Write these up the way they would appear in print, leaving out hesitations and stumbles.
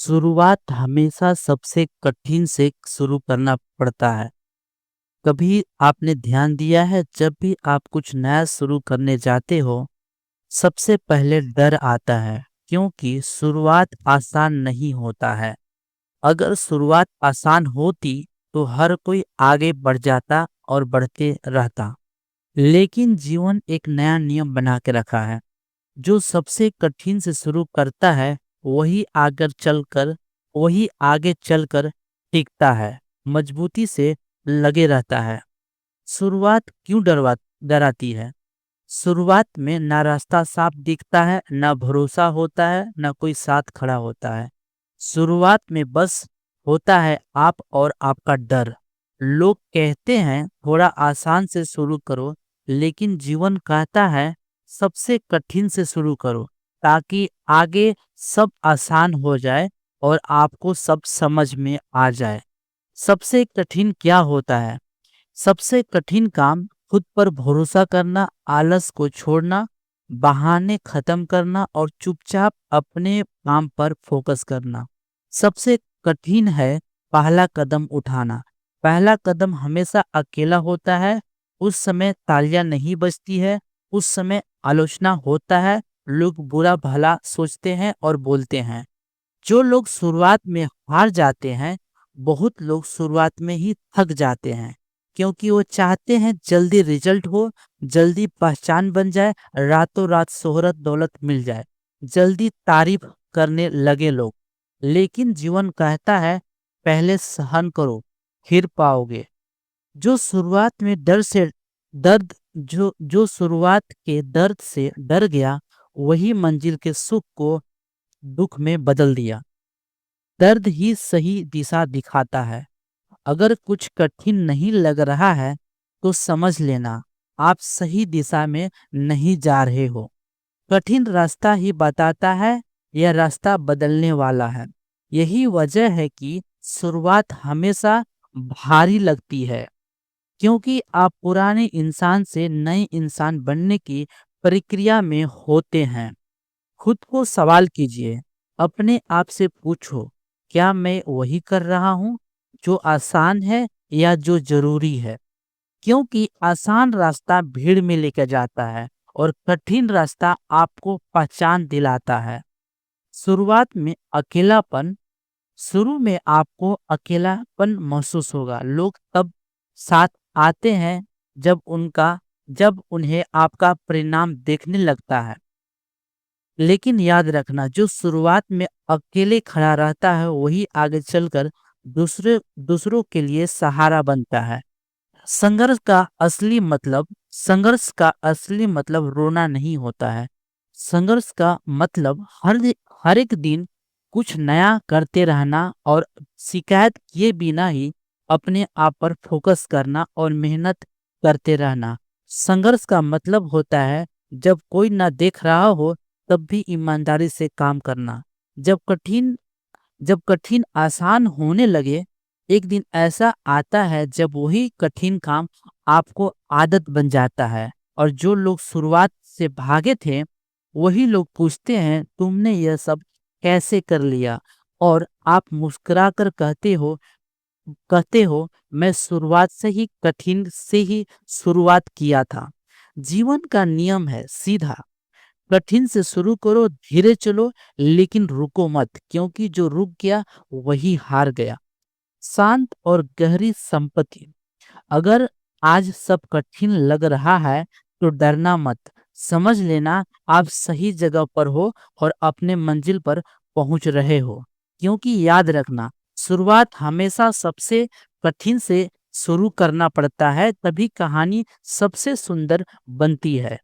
शुरुआत हमेशा सबसे कठिन से शुरू करना पड़ता है। कभी आपने ध्यान दिया है जब भी आप कुछ नया शुरू करने जाते हो, सबसे पहले डर आता है क्योंकि शुरुआत आसान नहीं होता है। अगर शुरुआत आसान होती तो हर कोई आगे बढ़ जाता और बढ़ते रहता। लेकिन जीवन एक नया नियम बना के रखा है। जो सबसे कठिन से शुरू करता है वही आगे चलकर टिकता है, मजबूती से लगे रहता है। शुरुआत क्यों डराती है? शुरुआत में ना रास्ता साफ दिखता है, ना भरोसा होता है, ना कोई साथ खड़ा होता है। शुरुआत में बस होता है आप और आपका डर। लोग कहते हैं थोड़ा आसान से शुरू करो, लेकिन जीवन कहता है सबसे कठिन से शुरू करो, ताकि आगे सब आसान हो जाए और आपको सब समझ में आ जाए। सबसे कठिन क्या होता है? सबसे कठिन काम खुद पर भरोसा करना, आलस को छोड़ना, बहाने खत्म करना और चुपचाप अपने काम पर फोकस करना। सबसे कठिन है पहला कदम उठाना। पहला कदम हमेशा अकेला होता है। उस समय तालियां नहीं बजती है, उस समय आलोचना होता है, लोग बुरा भला सोचते हैं और बोलते हैं। जो लोग शुरुआत में हार जाते हैं, बहुत लोग शुरुआत में ही थक जाते हैं, क्योंकि वो चाहते हैं जल्दी रिजल्ट हो, जल्दी पहचान बन जाए, रातों रात शोहरत दौलत मिल जाए, जल्दी तारीफ करने लगे लोग। लेकिन जीवन कहता है पहले सहन करो, फिर पाओगे। जो शुरुआत में डर से दर्द जो जो शुरुआत के दर्द से डर गया, वही मंजिल के सुख को दुख में बदल दिया। दर्द ही सही दिशा दिखाता है। अगर कुछ कठिन नहीं लग रहा है तो समझ लेना आप सही दिशा में नहीं जा रहे हो। कठिन रास्ता ही बताता है यह रास्ता बदलने वाला है। यही वजह है कि शुरुआत हमेशा भारी लगती है, क्योंकि आप पुराने इंसान से नए इंसान बनने की प्रक्रिया में होते हैं। खुद को सवाल कीजिए, अपने आप से पूछो, क्या मैं वही कर रहा हूँ जो आसान है या जो जरूरी है? क्योंकि आसान रास्ता भीड़ में लेकर जाता है और कठिन रास्ता आपको पहचान दिलाता है। शुरुआत में अकेलापन शुरू में आपको अकेलापन महसूस होगा। लोग तब साथ आते हैं जब उन्हें आपका परिणाम देखने लगता है। लेकिन याद रखना, जो शुरुआत में अकेले खड़ा रहता है वही आगे चलकर दूसरों के लिए सहारा बनता है। संघर्ष का असली मतलब रोना नहीं होता है। संघर्ष का मतलब हर एक दिन कुछ नया करते रहना और शिकायत किए बिना ही अपने आप पर फोकस करना और मेहनत करते रहना। संघर्ष का मतलब होता है जब कोई ना देख रहा हो तब भी ईमानदारी से काम करना। जब कठिन आसान होने लगे, एक दिन ऐसा आता है जब वही कठिन काम आपको आदत बन जाता है और जो लोग शुरुआत से भागे थे वही लोग पूछते हैं तुमने यह सब कैसे कर लिया, और आप मुस्कुराकर कहते हो मैं शुरुआत से ही कठिन से ही शुरुआत किया था। जीवन का नियम है सीधा, कठिन से शुरू करो, धीरे चलो, लेकिन रुको मत, क्योंकि जो रुक गया वही हार गया। शांत और गहरी संपत्ति। अगर आज सब कठिन लग रहा है तो डरना मत। समझ लेना आप सही जगह पर हो और अपने मंजिल पर पहुंच रहे हो। क्योंकि याद रखना, शुरुआत हमेशा सबसे कठिन से शुरू करना पड़ता है, तभी कहानी सबसे सुंदर बनती है।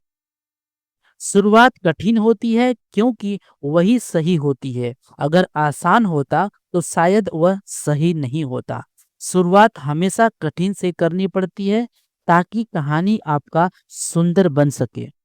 शुरुआत कठिन होती है क्योंकि वही सही होती है। अगर आसान होता तो शायद वह सही नहीं होता। शुरुआत हमेशा कठिन से करनी पड़ती है ताकि कहानी आपका सुंदर बन सके।